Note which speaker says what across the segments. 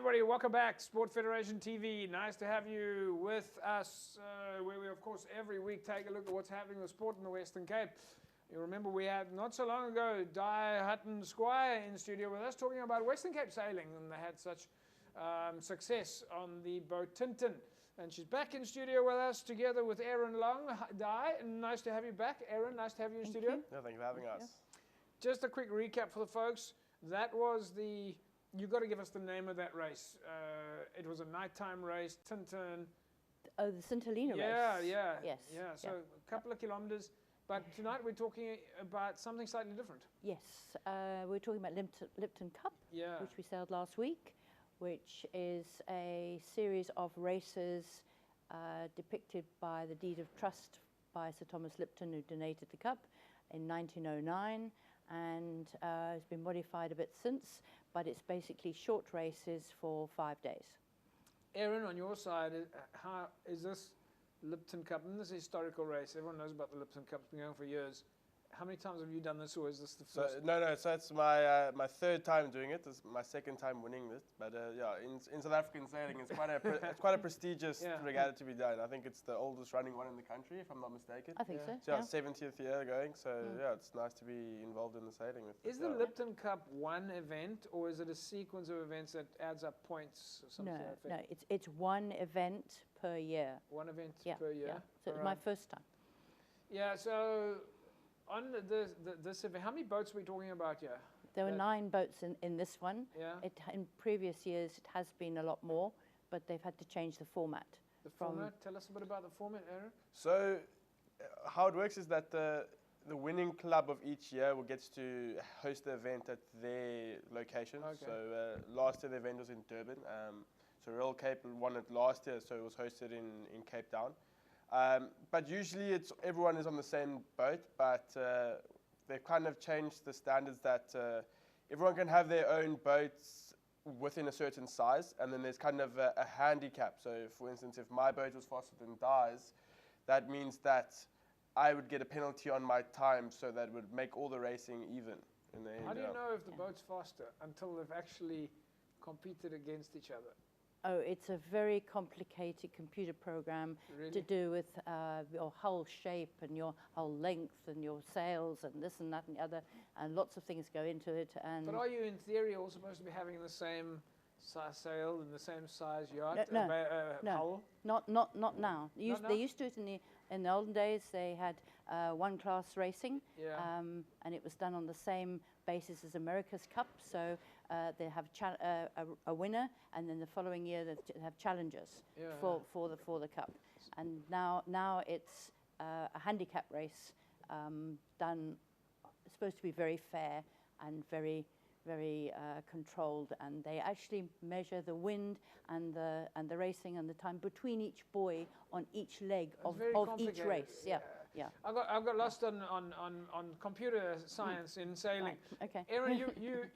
Speaker 1: Everybody, welcome back. Sport Federation TV. Nice to have you with us, where we, of course, every week take a look at what's happening with sport in the Western Cape. You remember we had, not so long ago, Di Hutton-Squire in studio with us talking about Western Cape sailing, and they had such success on the boat Tintin. And she's back in studio with us together with Arin Long. Di, nice to have you back. Arin, nice to have you in studio.
Speaker 2: No, thank you for having us.
Speaker 1: Just a quick recap for the folks. That was the... You've got to give us the name of that race. It was a nighttime race, Tintin.
Speaker 3: Oh, the Centolina race.
Speaker 1: Yeah.
Speaker 3: Yes.
Speaker 1: Yeah, so a couple of kilometers. But tonight we're talking about something slightly different.
Speaker 3: Yes, we're talking about Lipton Cup, which we sailed last week, which is a series of races depicted by the deed of trust by Sir Thomas Lipton, who donated the cup in 1909. And it's been modified a bit since, but it's basically short races for 5 days.
Speaker 1: Arin, on your side, how is this Lipton Cup? And this is a historical race. Everyone knows about the Lipton Cup. It's been going for years. How many times have you done this, or is this the first?
Speaker 2: No. So it's my third time doing it. It's my second time winning this. But yeah, in South African sailing, it's quite a prestigious regatta to be done. I think it's the oldest running one in the country, if I'm not mistaken.
Speaker 3: I think so.
Speaker 2: So 70th year going. So yeah, it's nice to be involved in the sailing with.
Speaker 1: Is the Lipton Cup one event, or is it a sequence of events that adds up points or something?
Speaker 3: No. It's one event per year.
Speaker 1: One event per year.
Speaker 3: Yeah. So it's my first time.
Speaker 1: Yeah. So. On this event, how many boats are we talking about here?
Speaker 3: There were 9 boats in this one.
Speaker 1: Yeah.
Speaker 3: In previous years, it has been a lot more, but they've had to change the format.
Speaker 1: The format? Tell us a bit about the format, Arin.
Speaker 2: So how it works is that the winning club of each year gets to host the event at their location.
Speaker 1: Okay.
Speaker 2: So last year the event was in Durban. So Royal Cape won it last year, so it was hosted in Cape Town. But usually everyone is on the same boat, but they've kind of changed the standards that everyone can have their own boats within a certain size, and then there's kind of a handicap. So for instance, if my boat was faster than Di's, that means that I would get a penalty on my time, so that would make all the racing even in the end.
Speaker 1: How do you know if the boat's faster until they've actually competed against each other?
Speaker 3: Oh, it's a very complicated computer program to do with your hull shape and your hull length and your sails and this and that and the other, and lots of things go into it. And
Speaker 1: but are you, in theory, all supposed to be having the same size sail and the same size yacht?
Speaker 3: No,
Speaker 1: hull?
Speaker 3: not now. They used to it in the olden days. They had one-class racing, and it was done on the same basis as America's Cup. So they have a winner, and then the following year they have challengers for the cup. And now it's a handicap race done. It's supposed to be very fair and very controlled, and they actually measure the wind and the racing and the time between each buoy on each leg of each race. Yeah.
Speaker 1: I got lost on computer science in sailing.
Speaker 3: Right. Okay.
Speaker 1: Arin,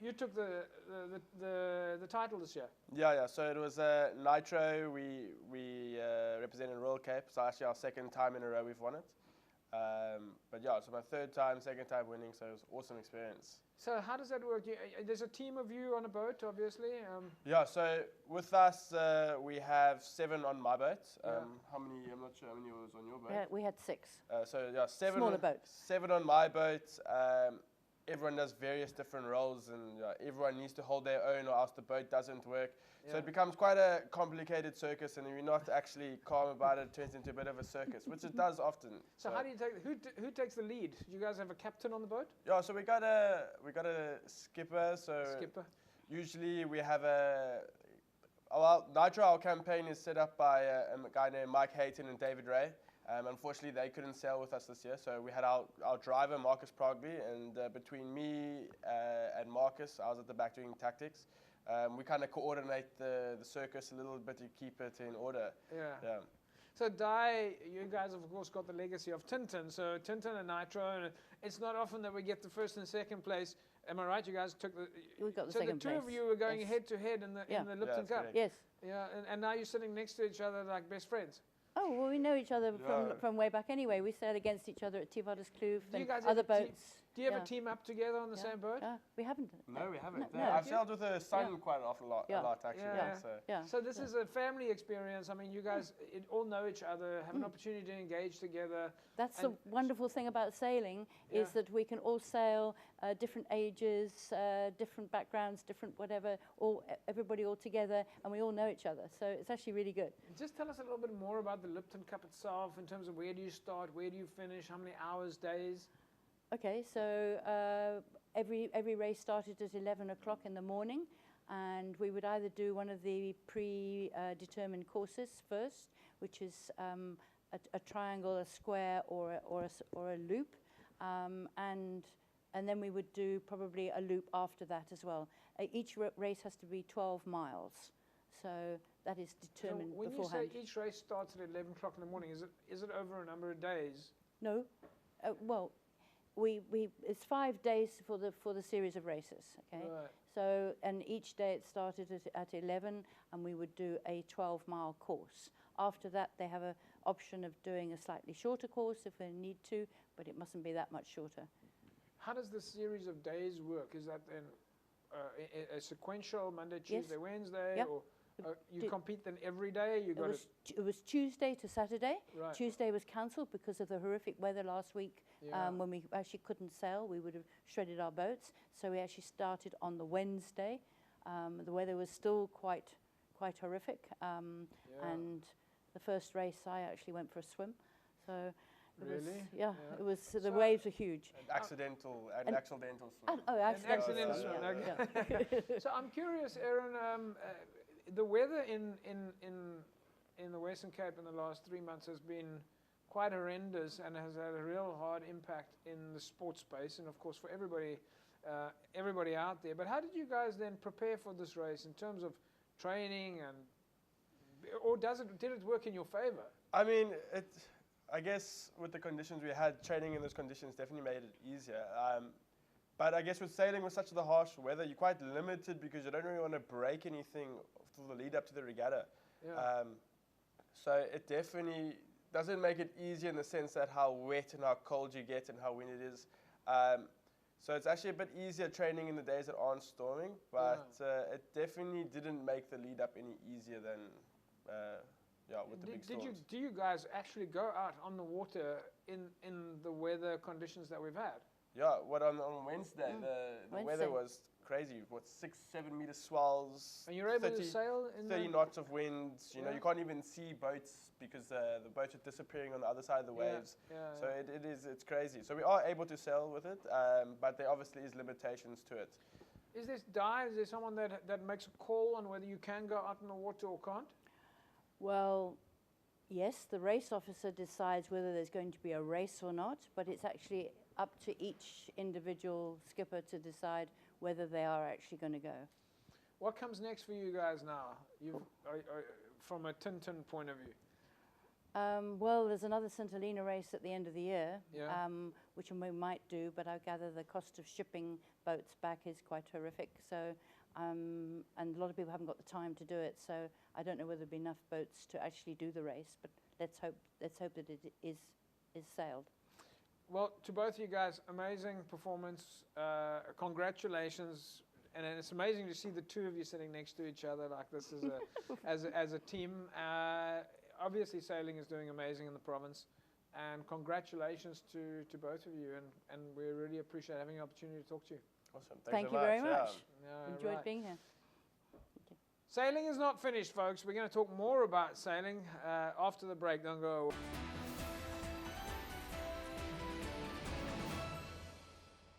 Speaker 1: you took the title this year.
Speaker 2: Yeah. So it was Nitro. We represented Royal Cape. So actually our second time in a row we've won it. But yeah, so my second time winning, so it was an awesome experience.
Speaker 1: So how does that work? There's a team of you on a boat, obviously.
Speaker 2: Yeah, so with us, we have 7 on my boat. How many, I'm not sure how many was on your boat?
Speaker 3: Yeah, we had 6.
Speaker 2: So yeah, 7
Speaker 3: smaller boats.
Speaker 2: 7 on my boat. Everyone does various different roles, and everyone needs to hold their own, or else the boat doesn't work. So it becomes quite a complicated circus, and if you're not actually calm about it, it turns into a bit of a circus, which it does often.
Speaker 1: So how do you take? Who takes the lead? Do you guys have a captain on the boat?
Speaker 2: Yeah, so we got a skipper. So
Speaker 1: skipper.
Speaker 2: Usually we have Nitro. Our campaign is set up by a guy named Mike Hayton and David Ray. Unfortunately, they couldn't sail with us this year, so we had our driver, Marcus Progby, and between me and Marcus, I was at the back doing tactics. We kind of coordinate the circus a little bit to keep it in order. Yeah.
Speaker 1: So Di, you guys have of course got the legacy of Tintin. So Tintin and Nitro, and it's not often that we get the first and second place. Am I right? You guys took the.
Speaker 3: We got the
Speaker 1: so
Speaker 3: second
Speaker 1: the two
Speaker 3: place.
Speaker 1: of you were going head to head in the Lipton Cup.
Speaker 2: Correct.
Speaker 3: Yes.
Speaker 1: Yeah, and now you're sitting next to each other like best friends.
Speaker 3: Oh, well, we know each other from way back anyway. We sailed against each other at Tivadas Kloof and other boats.
Speaker 1: Do you ever team up together on the same boat?
Speaker 3: We haven't.
Speaker 2: No, we haven't.
Speaker 3: No.
Speaker 2: I've sailed with her son quite a lot actually.
Speaker 1: So this is a family experience. I mean, you guys all know each other, have an opportunity to engage together.
Speaker 3: That's the wonderful thing about sailing, is that we can all sail, different ages, different backgrounds, different whatever, everybody all together, and we all know each other. So it's actually really good.
Speaker 1: Just tell us a little bit more about the Lipton Cup itself, in terms of where do you start, where do you finish, how many hours, days?
Speaker 3: Okay, so every race started at 11 o'clock in the morning, and we would either do one of the predetermined courses first, which is a triangle, a square, or a loop, and then we would do probably a loop after that as well. Each race has to be 12 miles, so that is determined beforehand.
Speaker 1: When you say each race starts at 11 o'clock in the morning, is it over a number of days?
Speaker 3: No, well, it's 5 days for the series of races. Okay,
Speaker 1: right.
Speaker 3: So and each day it started at 11, and we would do a 12-mile course. After that, they have an option of doing a slightly shorter course if they need to, but it mustn't be that much shorter.
Speaker 1: How does the series of days work? Is that then a sequential Monday, Tuesday, Wednesday?
Speaker 3: Yep.
Speaker 1: Or you compete then every day?
Speaker 3: It was Tuesday to Saturday.
Speaker 1: Right.
Speaker 3: Tuesday was cancelled because of the horrific weather last week. When we actually couldn't sail, we would have shredded our boats. So we actually started on the Wednesday. The weather was still quite horrific. And the first race, I actually went for a swim. So
Speaker 1: really?
Speaker 3: It was. The waves were huge.
Speaker 2: An accidental swim.
Speaker 3: Accidental
Speaker 1: swim.
Speaker 3: Yeah.
Speaker 1: So I'm curious, Arin. The weather in the Western Cape in the last 3 months has been quite horrendous and has had a real hard impact in the sports space, and of course for everybody out there. But how did you guys then prepare for this race in terms of training, or did it work in your favor?
Speaker 2: I mean, I guess with the conditions we had, training in those conditions definitely made it easier. But I guess with sailing with such the harsh weather, you're quite limited because you don't really want to break anything for the lead up to the regatta.
Speaker 1: Yeah.
Speaker 2: So it definitely doesn't make it easier in the sense that how wet and how cold you get and how windy it is. So it's actually a bit easier training in the days that aren't storming, but it definitely didn't make the lead up any easier than with the big storms.
Speaker 1: Do you guys actually go out on the water in the weather conditions that we've had?
Speaker 2: Yeah, on Wednesday, the weather was crazy. 6-7 meter swells.
Speaker 1: And you're able to sail in
Speaker 2: 30 knots of winds. You know, you can't even see boats because the boats are disappearing on the other side of the waves. So it's crazy. So we are able to sail with it, but there obviously is limitations to it.
Speaker 1: Is there someone that makes a call on whether you can go out in the water or can't?
Speaker 3: Well, yes, the race officer decides whether there's going to be a race or not, but it's actually up to each individual skipper to decide whether they are actually going to go.
Speaker 1: What comes next for you guys now, from a Tintin point of view?
Speaker 3: Well, there's another St. Helena race at the end of the year,
Speaker 1: Yeah.
Speaker 3: Which we might do, but I gather the cost of shipping boats back is quite horrific. So, and a lot of people haven't got the time to do it. So I don't know whether there'll be enough boats to actually do the race. But let's hope that it is sailed.
Speaker 1: Well, to both of you guys, amazing performance. Congratulations. And it's amazing to see the two of you sitting next to each other like this as a team. Obviously, sailing is doing amazing in the province. And congratulations to both of you. And we really appreciate having the opportunity to talk to you.
Speaker 2: Awesome.
Speaker 3: Thank you very much.
Speaker 1: Yeah,
Speaker 3: Enjoyed being here.
Speaker 1: Sailing is not finished, folks. We're going to talk more about sailing after the break. Don't go away.